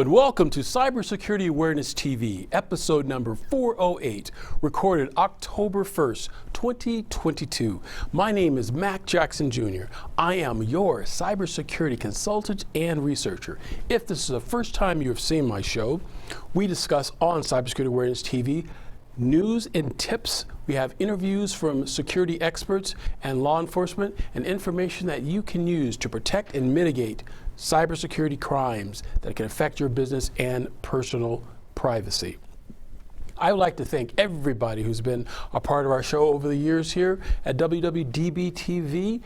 Hello and welcome to Cybersecurity Awareness TV, episode number 408, recorded October 1st, 2022. My name is Mac Jackson Jr. I am your cybersecurity consultant and researcher. If this is the first time you have seen my show, we discuss on Cybersecurity Awareness TV news and tips. We have interviews from security experts and law enforcement and information that you can use to protect and mitigate cybersecurity crimes that can affect your business and personal privacy. I would like to thank everybody who's been a part of our show over the years here at WWDBTV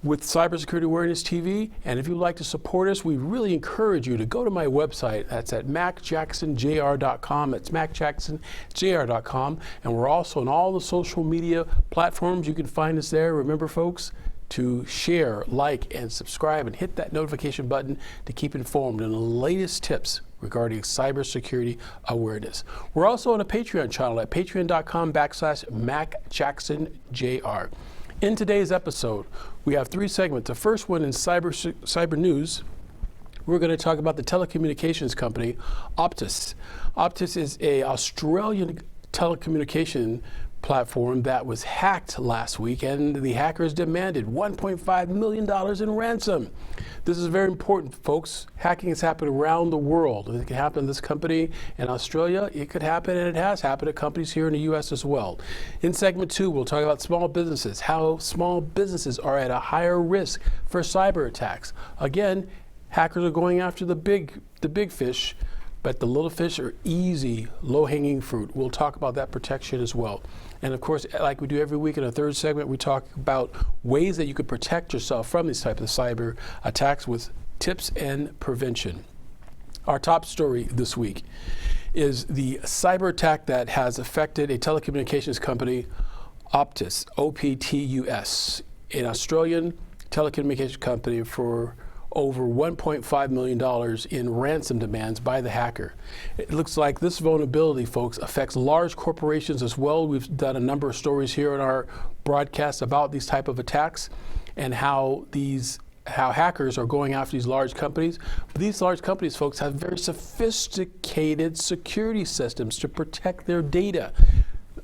with Cybersecurity Awareness TV. And if you'd like to support us, we really encourage you to go to my website. That's at macjacksonjr.com. That's macjacksonjr.com. And we're also on all the social media platforms. You can find us there. Remember, folks, to share, like, and subscribe, and hit that notification button to keep informed on the latest tips regarding cybersecurity awareness. We're also on a Patreon channel at patreon.com/MacJacksonJR. In today's episode, we have three segments. The first one in cyber news, we're going to talk about the telecommunications company Optus. Optus is an Australian telecommunication platform that was hacked last week, and the hackers demanded $1.5 million in ransom. This is very important, folks. Hacking has happened around the world. It can happen in this company in Australia. It could happen, and it has happened at companies here in the U.S. as well. In segment 2, we'll talk about small businesses, how small businesses are at a higher risk for cyber attacks. Again, hackers are going after the big fish, but the little fish are easy, low-hanging fruit. We'll talk about that protection as well. And of course, like we do every week in our third segment, we talk about ways that you could protect yourself from these types of cyber attacks with tips and prevention. Our top story this week is the cyber attack that has affected a telecommunications company, Optus, OPTUS, an Australian telecommunications company, for over $1.5 million in ransom demands by the hacker. It looks like this vulnerability, folks, affects large corporations as well. We've done a number of stories here in our broadcast about these type of attacks and how hackers are going after these large companies. These large companies, folks, have very sophisticated security systems to protect their data,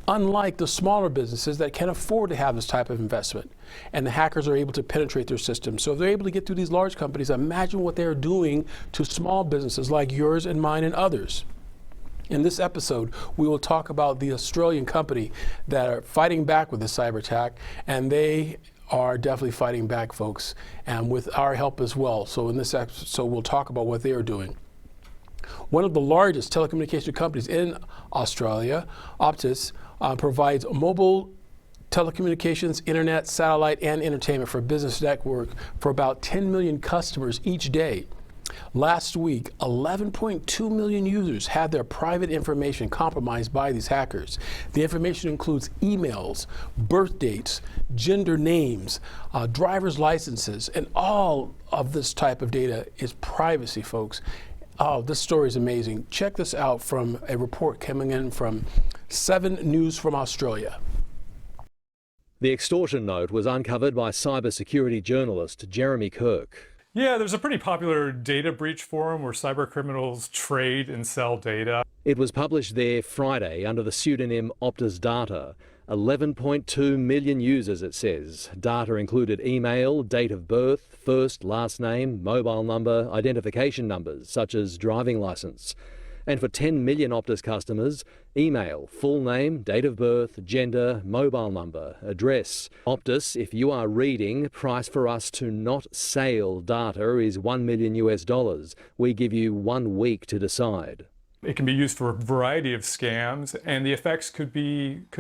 unlike the smaller businesses that can't afford to have this type of investment. And the hackers are able to penetrate their systems. So if they're able to get through these large companies, imagine what they're doing to small businesses like yours and mine and others. In this episode, we will talk about the Australian company that are fighting back with the cyber attack, and they are definitely fighting back, folks, and with our help as well. So in this episode, we'll talk about what they are doing. One of the largest telecommunication companies in Australia, Optus, provides mobile telecommunications, internet, satellite, and entertainment for business network for about 10 million customers each day. Last week, 11.2 million users had their private information compromised by these hackers. The information includes emails, birth dates, gender names, driver's licenses, and all of this type of data is privacy, folks. Oh, this story is amazing. Check this out from a report coming in from 7 News from Australia. The extortion note was uncovered by cybersecurity journalist Jeremy Kirk. Yeah, there's a pretty popular data breach forum where cyber criminals trade and sell data. It was published there Friday under the pseudonym Optus Data. 11.2 million users, it says. Data included email, date of birth, first, last name, mobile number, identification numbers such as driving license. And for 10 million Optus customers, email, full name, date of birth, gender, mobile number, address. Optus, if you are reading, price for us to not sale data is $1 million US. We give you 1 week to decide. It can be used for a variety of scams, and the effects could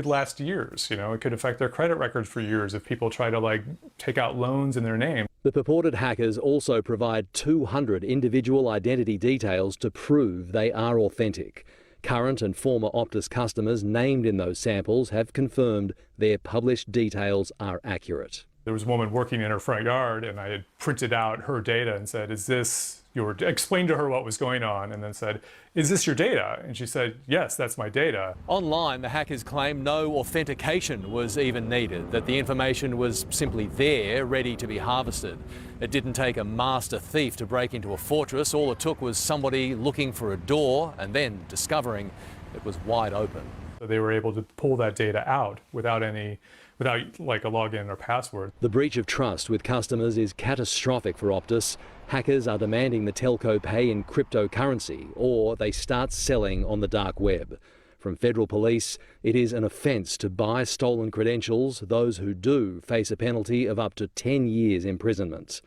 last years. You know, it could affect their credit records for years if people try to take out loans in their name. The purported hackers also provide 200 individual identity details to prove they are authentic. Current and former Optus customers named in those samples have confirmed their published details are accurate. There was a woman working in her front yard, and I had printed out her data and said, is this explained to her what was going on and then said, "Is this your data?" And she said, "Yes, that's my data." Online, the hackers claim no authentication was even needed, that the information was simply there, ready to be harvested. It didn't take a master thief to break into a fortress. All it took was somebody looking for a door and then discovering it was wide open. So they were able to pull that data out without like a login or password. The breach of trust with customers is catastrophic for Optus. Hackers are demanding the telco pay in cryptocurrency or they start selling on the dark web. From federal police, it is an offence to buy stolen credentials. Those who do face a penalty of up to 10 years imprisonment.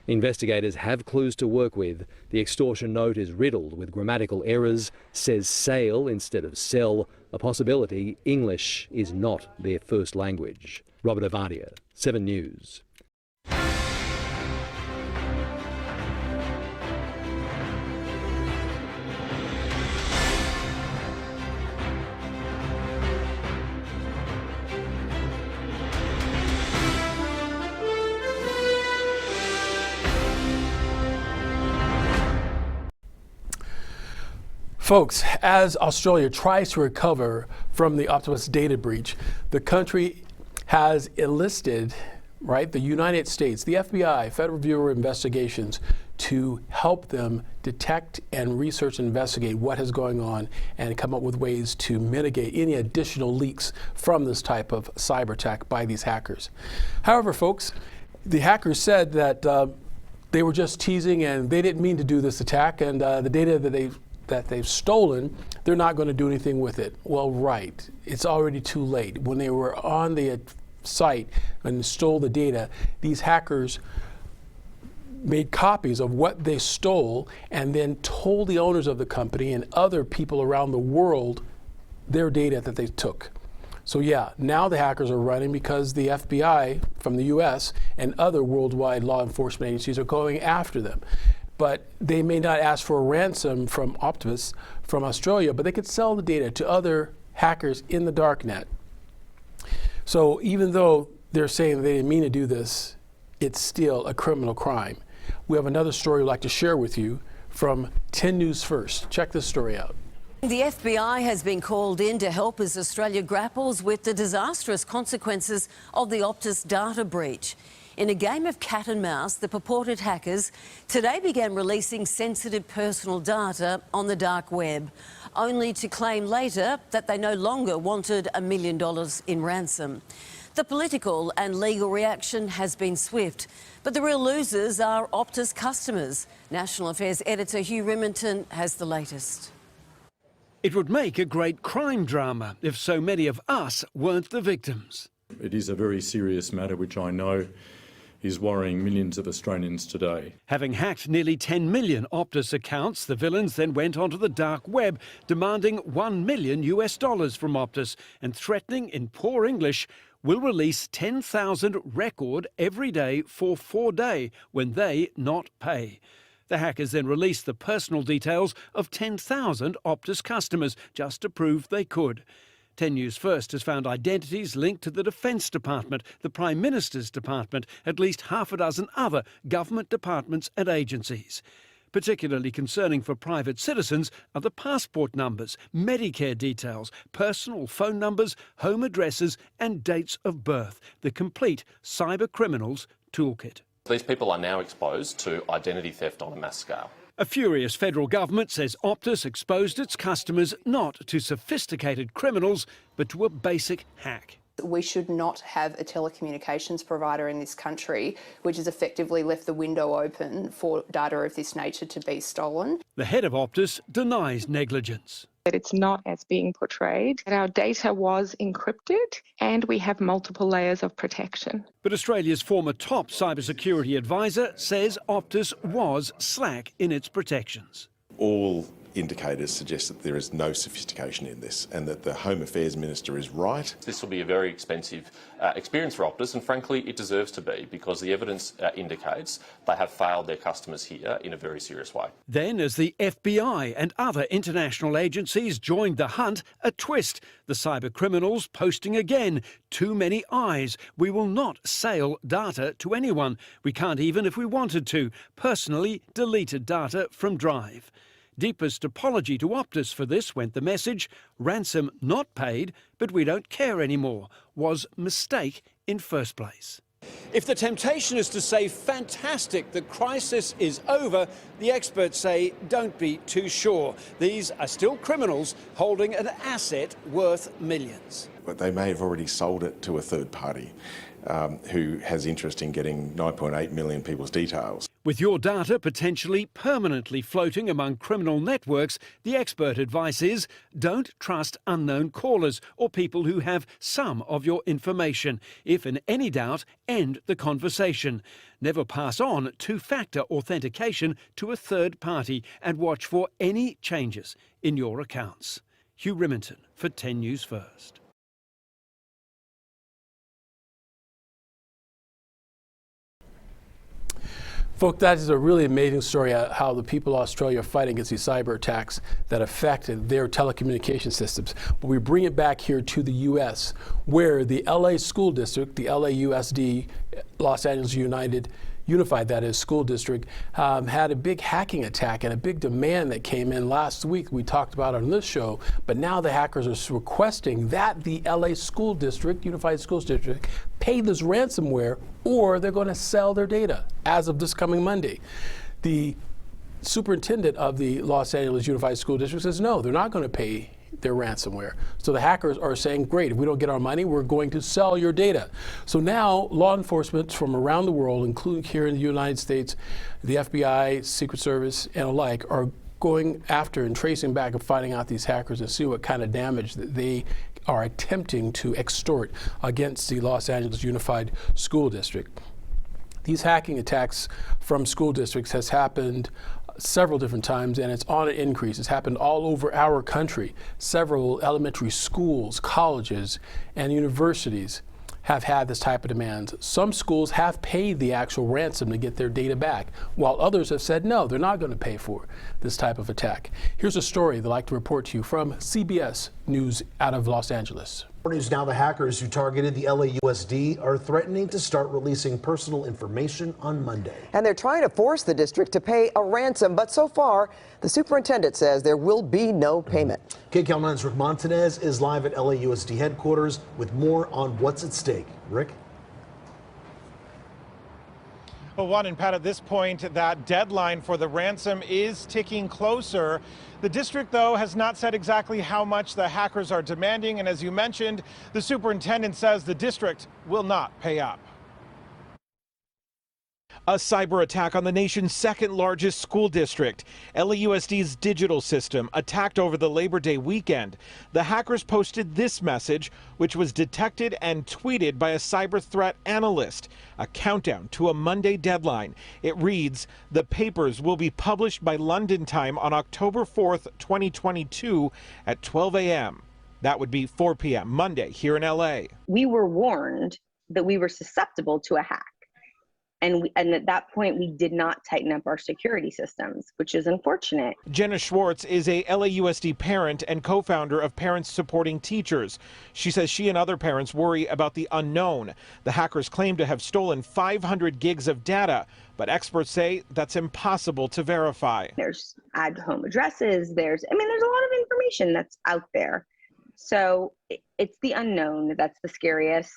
Investigators have clues to work with. The extortion note is riddled with grammatical errors, says sale instead of sell, a possibility English is not their first language. Robert Ovadia, 7 News. Folks, as Australia tries to recover from the Optus data breach, the country has enlisted, the United States, the FBI, Federal Bureau of Investigations, to help them detect and research and investigate what is going on and come up with ways to mitigate any additional leaks from this type of cyber attack by these hackers. However, folks, the hackers said that they were just teasing and they didn't mean to do this attack, and the data that they've stolen, they're not going to do anything with it. Well, right, it's already too late. When they were on the site and stole the data, these hackers made copies of what they stole and then told the owners of the company and other people around the world their data that they took. So yeah, now the hackers are running because the FBI from the US and other worldwide law enforcement agencies are going after them. But they may not ask for a ransom from Optus from Australia, but they could sell the data to other hackers in the darknet. So even though they're saying they didn't mean to do this, it's still a criminal crime. We have another story we'd like to share with you from 10 News First. Check this story out. The FBI has been called in to help as Australia grapples with the disastrous consequences of the Optus data breach. In a game of cat and mouse, the purported hackers today began releasing sensitive personal data on the dark web, only to claim later that they no longer wanted $1 million in ransom. The political and legal reaction has been swift, but the real losers are Optus customers. National Affairs editor Hugh Riminton has the latest. It would make a great crime drama if so many of us weren't the victims. It is a very serious matter which I know is worrying millions of Australians today. Having hacked nearly 10 million Optus accounts, the villains then went onto the dark web, demanding $1 million from Optus and threatening in poor English, will release 10,000 record every day for 4 days when they not pay. The hackers then released the personal details of 10,000 Optus customers just to prove they could. 10 News First has found identities linked to the Defence Department, the Prime Minister's Department, at least half a dozen other government departments and agencies. Particularly concerning for private citizens are the passport numbers, Medicare details, personal phone numbers, home addresses and dates of birth, the complete cyber criminals toolkit. These people are now exposed to identity theft on a mass scale. A furious federal government says Optus exposed its customers not to sophisticated criminals, but to a basic hack. We should not have a telecommunications provider in this country which has effectively left the window open for data of this nature to be stolen. The head of Optus denies negligence. That it's not as being portrayed, that our data was encrypted and we have multiple layers of protection. But Australia's former top cybersecurity advisor says Optus was slack in its protections. All indicators suggest that there is no sophistication in this and that the Home Affairs Minister is right. This will be a very expensive experience for Optus, and frankly it deserves to be, because the evidence indicates they have failed their customers here in a very serious way. Then, as the FBI and other international agencies joined the hunt, a twist. The cyber criminals posting again. Too many eyes. We will not sell data to anyone. We can't even if we wanted to. Personally deleted data from Drive. Deepest apology to Optus for this went the message, ransom not paid, but we don't care anymore, was mistake in first place. If the temptation is to say, fantastic, the crisis is over, the experts say, don't be too sure. These are still criminals holding an asset worth millions. But they may have already sold it to a third party who has interest in getting 9.8 million people's details. With your data potentially permanently floating among criminal networks, the expert advice is don't trust unknown callers or people who have some of your information. If in any doubt, end the conversation. Never pass on two-factor authentication to a third party and watch for any changes in your accounts. Hugh Riminton for 10 News First. Folks, that is a really amazing story how the people of Australia are fighting against these cyber attacks that affected their telecommunication systems. But we bring it back here to the U.S., where the LA School District, the LAUSD, Los Angeles Unified, that is, school district, had a big hacking attack and a big demand that came in last week. We talked about it on this show, but now the hackers are requesting that the LA School District, Unified Schools District, pay this ransomware or they're going to sell their data as of this coming Monday. The superintendent of the Los Angeles Unified School District says no, they're not going to pay their ransomware. So the hackers are saying, great, if we don't get our money, we're going to sell your data. So now law enforcement from around the world, including here in the United States, the FBI, Secret Service, and alike, are going after and tracing back and finding out these hackers and see what kind of damage that they are attempting to extort against the Los Angeles Unified School District. These hacking attacks from school districts has happened several different times, and it's on an increase. It's happened all over our country. Several elementary schools, colleges, and universities have had this type of demand. Some schools have paid the actual ransom to get their data back, while others have said no, they're not going to pay for this type of attack. Here's a story they'd like to report to you from CBS News out of Los Angeles. News now, the hackers who targeted the LAUSD are threatening to start releasing personal information on Monday. And they're trying to force the district to pay a ransom, but so far, the superintendent says there will be no payment. KCAL 9's Rick Montanez is live at LAUSD headquarters with more on what's at stake. Rick? Well, Juan and Pat, at this point, that deadline for the ransom is ticking closer. The district, though, has not said exactly how much the hackers are demanding. And as you mentioned, the superintendent says the district will not pay up. A cyber attack on the nation's second largest school district. LAUSD's digital system attacked over the Labor Day weekend. The hackers posted this message, which was detected and tweeted by a cyber threat analyst. A countdown to a Monday deadline. It reads, the papers will be published by London time on October 4th, 2022 at 12 a.m. That would be 4 p.m. Monday here in LA. We were warned that we were susceptible to a hack. And at that point, we did not tighten up our security systems, which is unfortunate. Jenna Schwartz is a LAUSD parent and co-founder of Parents Supporting Teachers. She says she and other parents worry about the unknown. The hackers claim to have stolen 500 gigs of data, but experts say that's impossible to verify. There's add home addresses, there's a lot of information that's out there. So it's the unknown that's the scariest.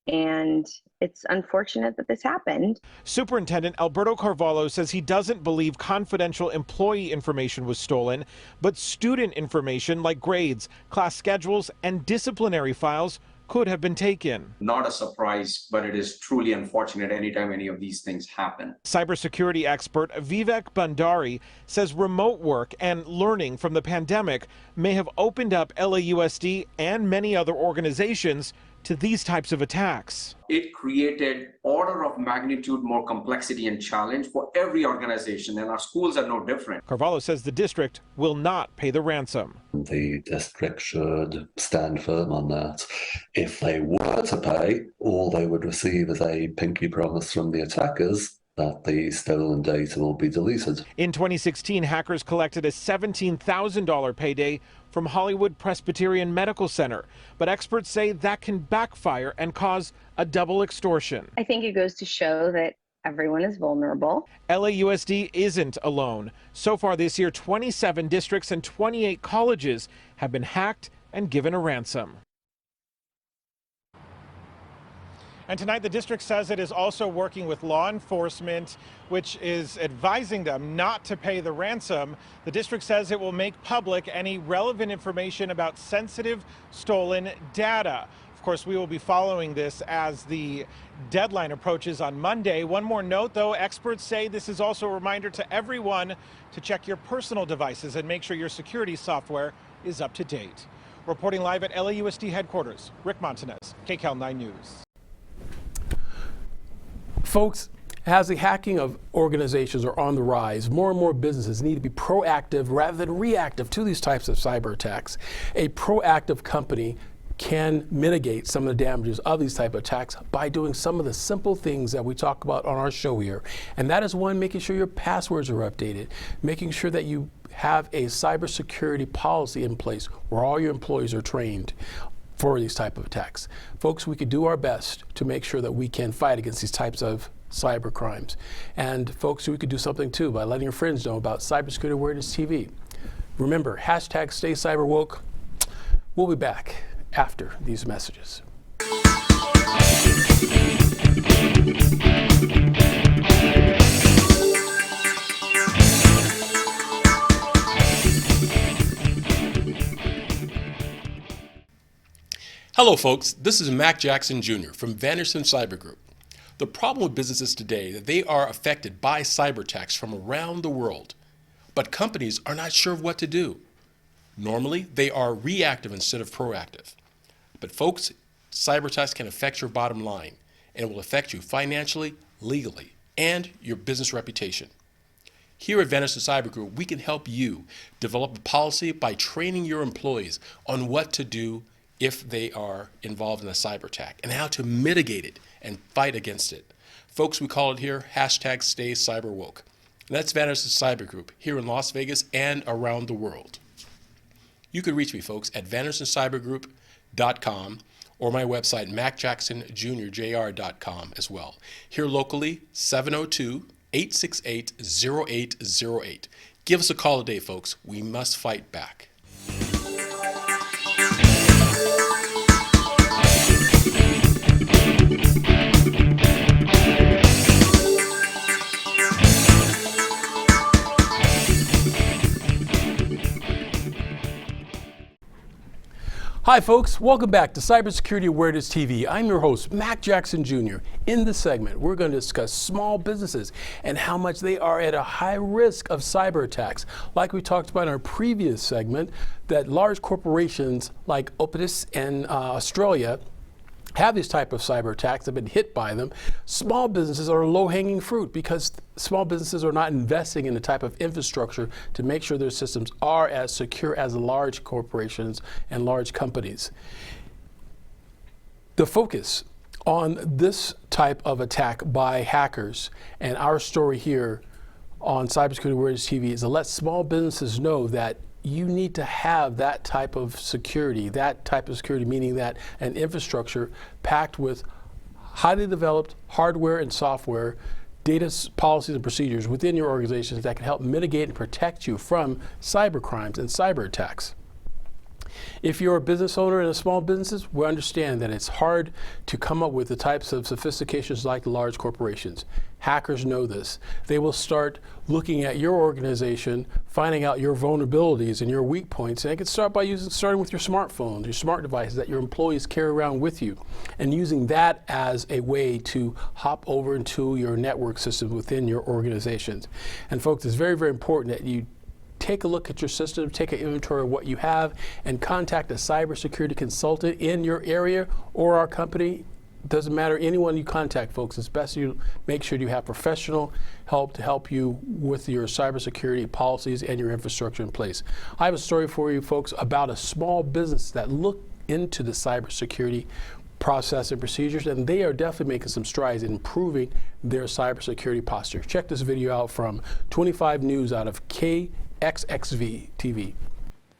And it's unfortunate that this happened. Superintendent Alberto Carvalho says he doesn't believe confidential employee information was stolen, but student information like grades, class schedules, and disciplinary files could have been taken. Not a surprise, but it is truly unfortunate anytime any of these things happen. Cybersecurity expert Vivek Bhandari says remote work and learning from the pandemic may have opened up LAUSD and many other organizations to these types of attacks. It created order of magnitude more complexity and challenge for every organization, and our schools are no different. Carvalho says the district will not pay the ransom. The district should stand firm on that. If they were to pay, all they would receive is a pinky promise from the attackers that the stolen data will be deleted. In 2016, hackers collected a $17,000 payday from Hollywood Presbyterian Medical Center. But experts say that can backfire and cause a double extortion. I think it goes to show that everyone is vulnerable. LAUSD isn't alone. So far this year, 27 districts and 28 colleges have been hacked and given a ransom. And tonight, the district says it is also working with law enforcement, which is advising them not to pay the ransom. The district says it will make public any relevant information about sensitive stolen data. Of course, we will be following this as the deadline approaches on Monday. One more note, though, experts say this is also a reminder to everyone to check your personal devices and make sure your security software is up to date. Reporting live at LAUSD headquarters, Rick Montanez, KCAL 9 News. Folks, as the hacking of organizations are on the rise, more and more businesses need to be proactive rather than reactive to these types of cyber attacks. A proactive company can mitigate some of the damages of these type of attacks by doing some of the simple things that we talk about on our show here. And that is one, making sure your passwords are updated, making sure that you have a cybersecurity policy in place where all your employees are trained for these type of attacks. Folks, we could do our best to make sure that we can fight against these types of cyber crimes. And folks, we could do something too by letting your friends know about Cybersecurity Awareness TV. Remember, hashtag Stay Cyber Woke. We'll be back after these messages. Hello folks, this is Mac Jackson Jr. from Vanderson Cyber Group. The problem with businesses today is that they are affected by cyber attacks from around the world, but companies are not sure of what to do. Normally, they are reactive instead of proactive. But folks, cyber attacks can affect your bottom line, and it will affect you financially, legally, and your business reputation. Here at Vanderson Cyber Group, we can help you develop a policy by training your employees on what to do if they are involved in a cyber attack and how to mitigate it and fight against it. Folks, we call it here hashtag Stay Cyber Woke. And that's Vanderson Cyber Group here in Las Vegas and around the world. You can reach me, folks, at VandersonCyberGroup.com or my website, MacJacksonJr.com as well. Here locally, 702-868-0808. Give us a call today, folks. We must fight back. Hi folks, welcome back to Cybersecurity Awareness TV. I'm your host, Mac Jackson Jr. In this segment, we're going to discuss small businesses and how much they are at a high risk of cyber attacks. Like we talked about in our previous segment, that large corporations like Optus in Australia have these type of cyber attacks, have been hit by them. Small businesses are low-hanging fruit because small businesses are not investing in the type of infrastructure to make sure their systems are as secure as large corporations and large companies. The focus on this type of attack by hackers and our story here on Cybersecurity Awareness TV is to let small businesses know that you need to have that type of security meaning that an infrastructure packed with highly developed hardware and software, data policies and procedures within your organizations that can help mitigate and protect you from cyber crimes and cyber attacks. If you're a business owner in a small businesses, we understand that it's hard to come up with the types of sophistications like large corporations. Hackers know this. They will start looking at your organization, finding out your vulnerabilities and your weak points, and they can start by starting with your smartphones, your smart devices that your employees carry around with you, and using that as a way to hop over into your network system within your organizations. And folks, it's very, very important that you take a look at your system, take an inventory of what you have, and contact a cybersecurity consultant in your area or our company. Doesn't matter, anyone you contact, folks. It's best you make sure you have professional help to help you with your cybersecurity policies and your infrastructure in place. I have a story for you, folks, about a small business that looked into the cybersecurity process and procedures, and they are definitely making some strides in improving their cybersecurity posture. Check this video out from 25 News out of KXXV TV.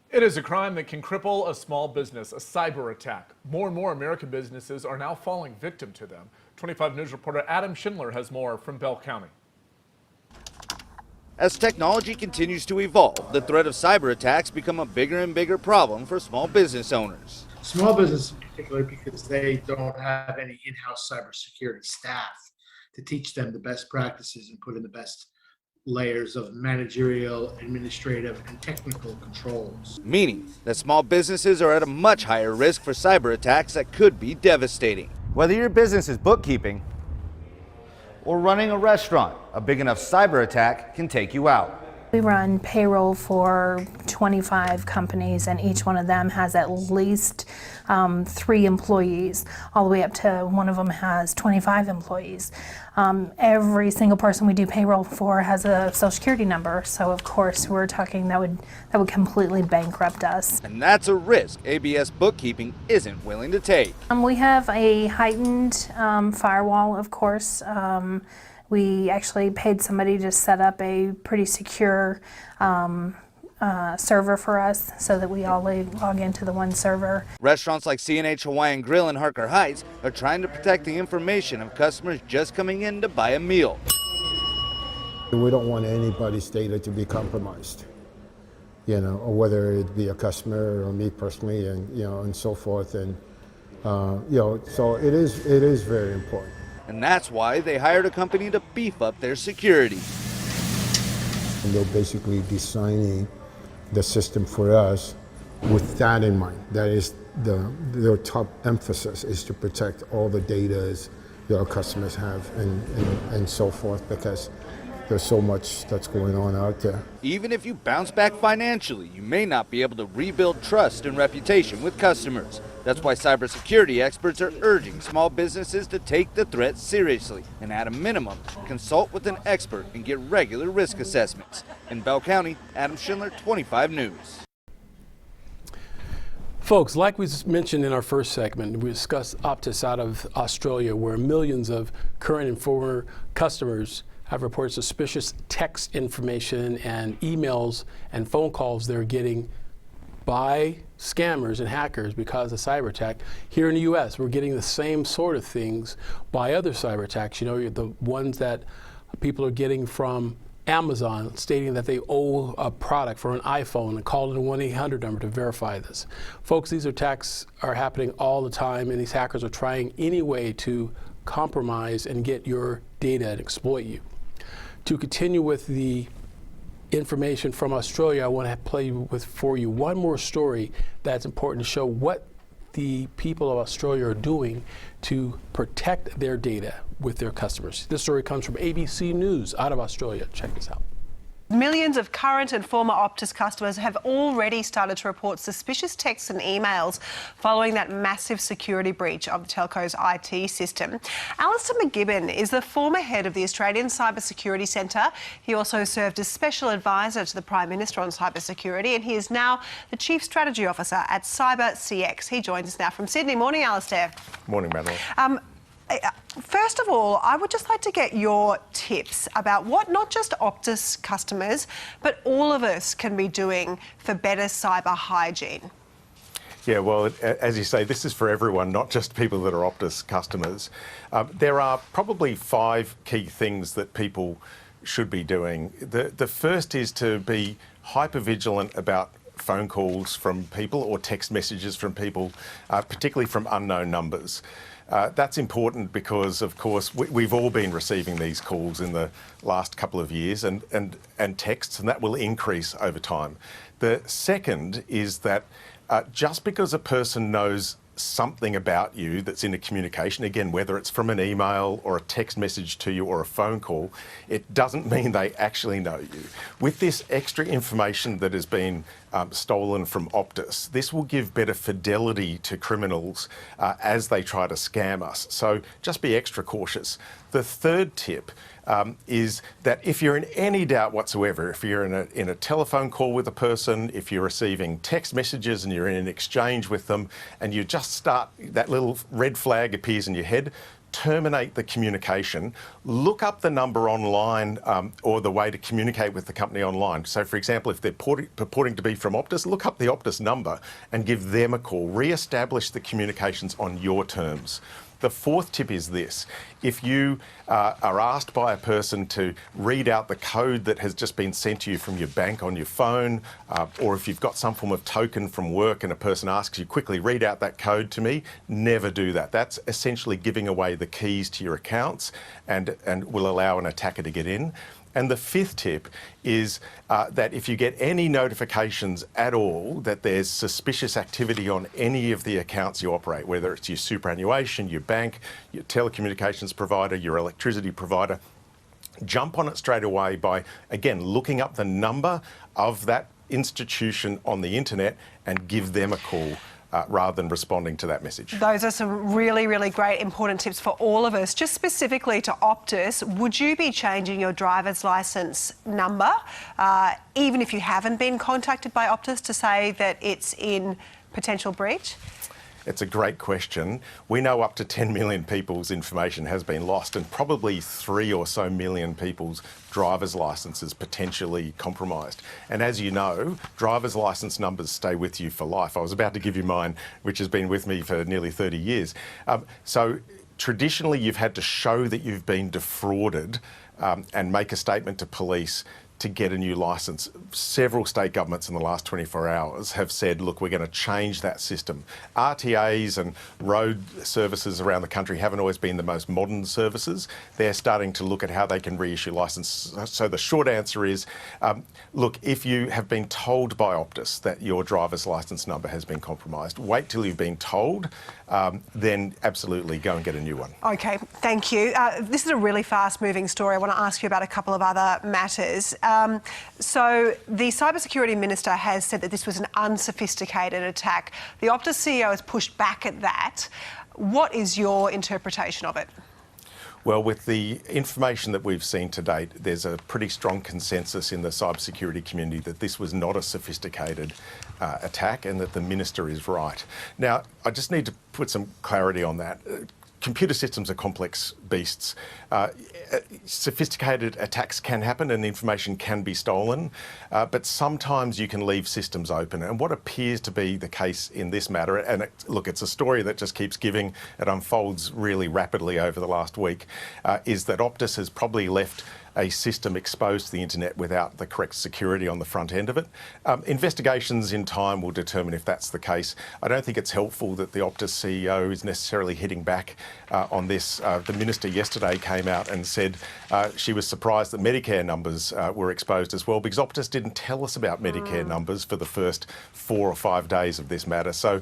It is a crime that can cripple a small business, a cyber attack. More and more American businesses are now falling victim to them. 25 News reporter Adam Schindler has more from Bell County. As technology continues to evolve, the threat of cyber attacks become a bigger and bigger problem for small business owners. Small business in particular, because they don't have any in-house cybersecurity staff to teach them the best practices and put in the best layers of managerial, administrative, and technical controls. Meaning that small businesses are at a much higher risk for cyber attacks that could be devastating. Whether your business is bookkeeping or running a restaurant, a big enough cyber attack can take you out. We run payroll for 25 companies, and each one of them has at least 3 employees, all the way up to one of them has 25 employees. Every single person we do payroll for has a social security number, so of course we're talking that would completely bankrupt us. And that's a risk ABS Bookkeeping isn't willing to take. We have a heightened firewall, of course. We actually paid somebody to set up a pretty secure server for us so that we all log into the one server. Restaurants like C&H Hawaiian Grill in Harker Heights are trying to protect the information of customers just coming in to buy a meal. We don't want anybody's data to be compromised, or whether it be a customer or me personally, and and so forth, and so it is very important. And that's why they hired a company to beef up their security. And they're basically designing the system for us with that in mind. That is their top emphasis, is to protect all the data that our customers have and so forth, because there's so much that's going on out there. Even if you bounce back financially, you may not be able to rebuild trust and reputation with customers. That's why cybersecurity experts are urging small businesses to take the threat seriously and, at a minimum, consult with an expert and get regular risk assessments. In Bell County, Adam Schindler, 25 News. Folks, like we mentioned in our first segment, we discussed Optus out of Australia, where millions of current and former customers have reported suspicious text information and emails and phone calls they're getting by scammers and hackers because of cyber attack. Here in the U.S., we're getting the same sort of things by other cyber attacks. The ones that people are getting from Amazon, stating that they owe a product for an iPhone and calling a 1-800 number to verify this. Folks, these attacks are happening all the time, and these hackers are trying any way to compromise and get your data and exploit you. To continue with the information from Australia, I want to play for you one more story that's important to show what the people of Australia are doing to protect their data with their customers. This story comes from ABC News out of Australia. Check this out. Millions of current and former Optus customers have already started to report suspicious texts and emails following that massive security breach of the telco's IT system. Alistair McGibbon is the former head of the Australian Cybersecurity Centre. He also served as special advisor to the Prime Minister on cybersecurity, and he is now the Chief Strategy Officer at CyberCX. He joins us now from Sydney. Morning, Alistair. Morning, Madeline. First of all, I would just like to get your tips about what not just Optus customers, but all of us can be doing for better cyber hygiene. Yeah, well, as you say, this is for everyone, not just people that are Optus customers. There are probably 5 key things that people should be doing. The first is to be hyper-vigilant about phone calls from people or text messages from people, particularly from unknown numbers. That's important because, of course, we've all been receiving these calls in the last couple of years and texts, and that will increase over time. The second is that just because a person knows something about you that's in a communication, again, whether it's from an email or a text message to you or a phone call, it doesn't mean they actually know you. With this extra information that has been stolen from Optus, this will give better fidelity to criminals as they try to scam us. So just be extra cautious. The third tip is that if you're in any doubt whatsoever, if you're in a telephone call with a person, if you're receiving text messages and you're in an exchange with them, and you just start, that little red flag appears in your head, terminate the communication, look up the number online or the way to communicate with the company online. So, for example, if they're purporting to be from Optus, look up the Optus number and give them a call. Re-establish the communications on your terms. The fourth tip is this. If you are asked by a person to read out the code that has just been sent to you from your bank on your phone, or if you've got some form of token from work and a person asks you, quickly read out that code to me, never do that. That's essentially giving away the keys to your accounts and will allow an attacker to get in. And the fifth tip is that if you get any notifications at all that there's suspicious activity on any of the accounts you operate, whether it's your superannuation, your bank, your telecommunications provider, your electricity provider, jump on it straight away by, again, looking up the number of that institution on the internet and give them a call. Rather than responding to that message. Those are some really, really great important tips for all of us. Just specifically to Optus, would you be changing your driver's licence number, even if you haven't been contacted by Optus, to say that it's in potential breach? It's a great question. We know up to 10 million people's information has been lost, and probably 3 or so million people's driver's licences potentially compromised. And as you know, driver's licence numbers stay with you for life. I was about to give you mine, which has been with me for nearly 30 years. So traditionally, you've had to show that you've been defrauded and make a statement to police to get a new licence. Several state governments in the last 24 hours have said, look, we're going to change that system. RTAs and road services around the country haven't always been the most modern services. They're starting to look at how they can reissue licence. So the short answer is, look, if you have been told by Optus that your driver's licence number has been compromised, wait till you've been told, then absolutely go and get a new one. Okay, thank you. This is a really fast-moving story. I want to ask you about a couple of other matters. So the Cybersecurity Minister has said that this was an unsophisticated attack. The Optus CEO has pushed back at that. What is your interpretation of it? Well, with the information that we've seen to date, there's a pretty strong consensus in the cybersecurity community that this was not a sophisticated attack and that the Minister is right. Now, I just need to put some clarity on that. Computer systems are complex beasts. Sophisticated attacks can happen and information can be stolen, but sometimes you can leave systems open. And what appears to be the case in this matter, and look, it's a story that just keeps giving, it unfolds really rapidly over the last week, is that Optus has probably left a system exposed to the internet without the correct security on the front end of it. Investigations in time will determine if that's the case. I don't think it's helpful that the Optus CEO is necessarily hitting back on this. The Minister yesterday came out and said she was surprised that Medicare numbers were exposed as well, because Optus didn't tell us about Medicare numbers for the first 4 or 5 days of this matter. So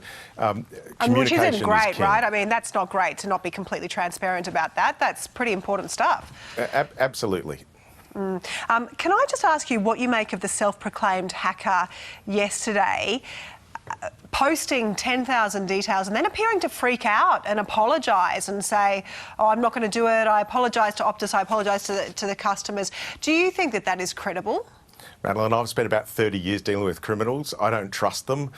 Which isn't great, is king. right? I mean, that's not great to not be completely transparent about that. That's pretty important stuff. Absolutely. Can I just ask you what you make of the self-proclaimed hacker yesterday posting 10,000 details and then appearing to freak out and apologise and say, oh, I'm not going to do it, I apologise to Optus, I apologise to the customers. Do you think that that is credible? Madeline, I've spent about 30 years dealing with criminals. I don't trust them.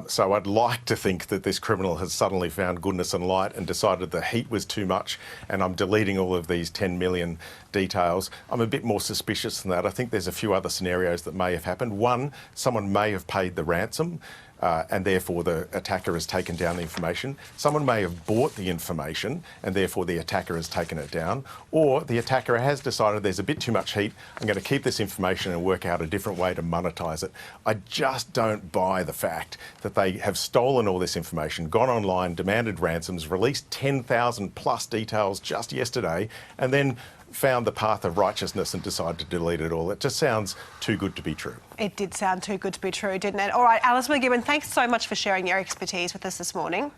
So I'd like to think that this criminal has suddenly found goodness and light and decided the heat was too much and I'm deleting all of these 10 million details. I'm a bit more suspicious than that. I think there's a few other scenarios that may have happened. One, someone may have paid the ransom. And therefore the attacker has taken down the information. Someone may have bought the information and therefore the attacker has taken it down. Or the attacker has decided there's a bit too much heat, I'm going to keep this information and work out a different way to monetize it. I just don't buy the fact that they have stolen all this information, gone online, demanded ransoms, released 10,000 plus details just yesterday, and then found the path of righteousness and decided to delete it all. It just sounds too good to be true. It did sound too good to be true, didn't it? All right, Alice McGibbon, thanks so much for sharing your expertise with us this morning.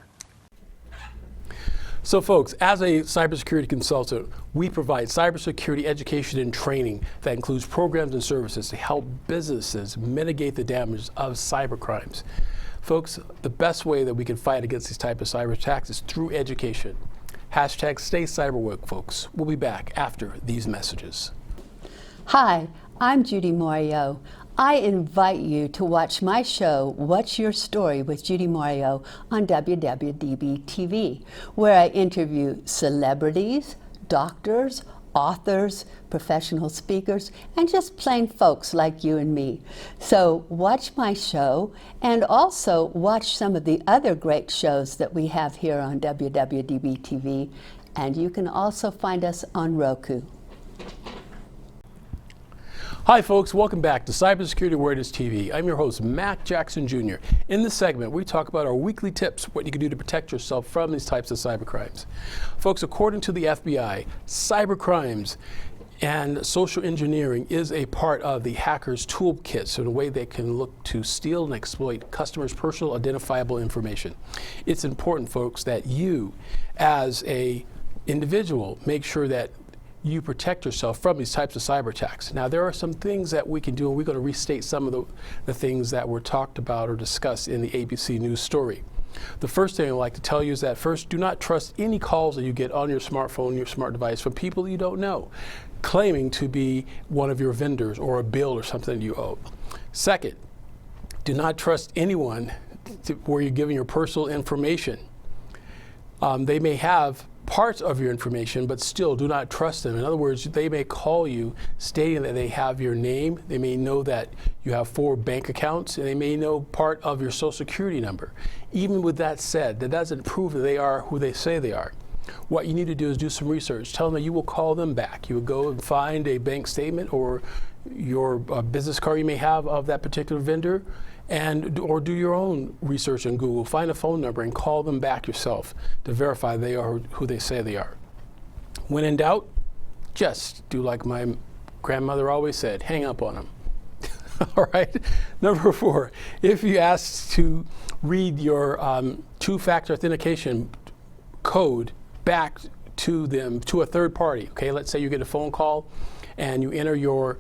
So folks, as a cybersecurity consultant, we provide cybersecurity education and training that includes programs and services to help businesses mitigate the damage of cybercrimes. Folks, the best way that we can fight against these type of cyber attacks is through education. Hashtag stay cyberwoke, folks. We'll be back after these messages. Hi, I'm Judy Mario. I invite you to watch my show, What's Your Story with Judy Mario on WWDBTV, where I interview celebrities, doctors, authors, professional speakers, and just plain folks like you and me. So watch my show and also watch some of the other great shows that we have here on WWDBTV, and you can also find us on Roku. Hi folks, welcome back to Cybersecurity Awareness TV. I'm your host, Mac Jackson Jr. In this segment, we talk about our weekly tips, what you can do to protect yourself from these types of cybercrimes. Folks, according to the FBI, cybercrimes and social engineering is a part of the hacker's toolkit, so the way they can look to steal and exploit customers' personal identifiable information. It's important, folks, that you, as a individual, make sure that you protect yourself from these types of cyber attacks. Now, there are some things that we can do, and we're going to restate some of the things that were talked about or discussed in the ABC News story. The first thing I'd like to tell you is that first, do not trust any calls that you get on your smartphone, your smart device from people you don't know, claiming to be one of your vendors or a bill or something you owe. Second, do not trust anyone where you're giving your personal information. They may have parts of your information, but still do not trust them. In other words, they may call you stating that they have your name, they may know that you have 4 bank accounts, and they may know part of your social security number. Even with that said, that doesn't prove that they are who they say they are. What you need to do is do some research. Tell them that you will call them back. You will go and find a bank statement or your business card you may have of that particular vendor, or do your own research on Google. Find a phone number and call them back yourself to verify they are who they say they are. When in doubt, just do like my grandmother always said, hang up on them. All right. Number 4, if you ask to read your 2-factor authentication code back to them, to a third party, okay, let's say you get a phone call and you enter your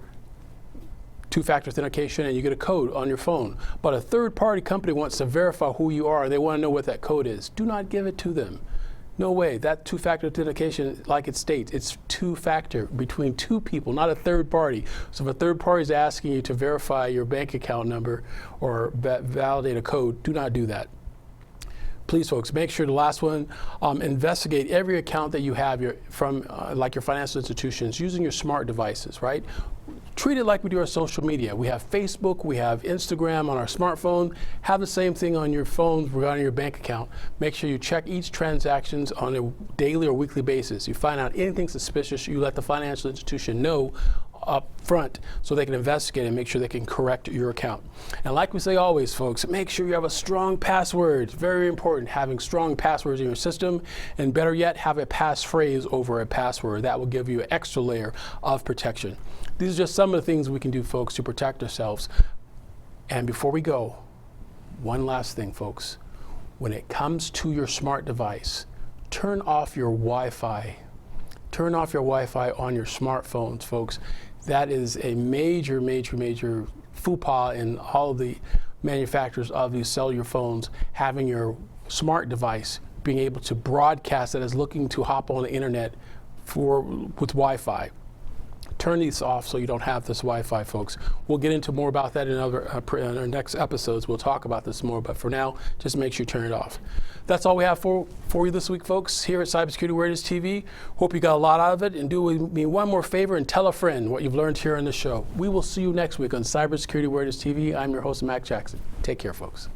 2-factor authentication and you get a code on your phone, but a third-party company wants to verify who you are. They want to know what that code is. Do not give it to them. No way. That 2-factor authentication, like it states, it's 2-factor between 2 people, not a third party. So if a third party is asking you to verify your bank account number or validate a code, do not do that. Please, folks, make sure the last one, investigate every account that you have from like your financial institutions using your smart devices, right? Treat it like we do our social media. We have Facebook, we have Instagram on our smartphone. Have the same thing on your phone regarding your bank account. Make sure you check each transactions on a daily or weekly basis. You find out anything suspicious, you let the financial institution know up front so they can investigate and make sure they can correct your account. And like we say always, folks, make sure you have a strong password. It's very important, having strong passwords in your system, and better yet, have a passphrase over a password. That will give you an extra layer of protection. These are just some of the things we can do, folks, to protect ourselves. And before we go, one last thing, folks. When it comes to your smart device, turn off your Wi-Fi. Turn off your Wi-Fi on your smartphones, folks. That is a major, major, major faux pas in all of the manufacturers of these cellular phones, having your smart device being able to broadcast that is looking to hop on the internet with Wi-Fi. Turn these off so you don't have this Wi-Fi, folks. We'll get into more about that in our next episodes. We'll talk about this more, but for now, just make sure you turn it off. That's all we have for you this week, folks, here at Cybersecurity Awareness TV. Hope you got a lot out of it, and do me one more favor and tell a friend what you've learned here on the show. We will see you next week on Cybersecurity Awareness TV. I'm your host, Mac Jackson. Take care, folks.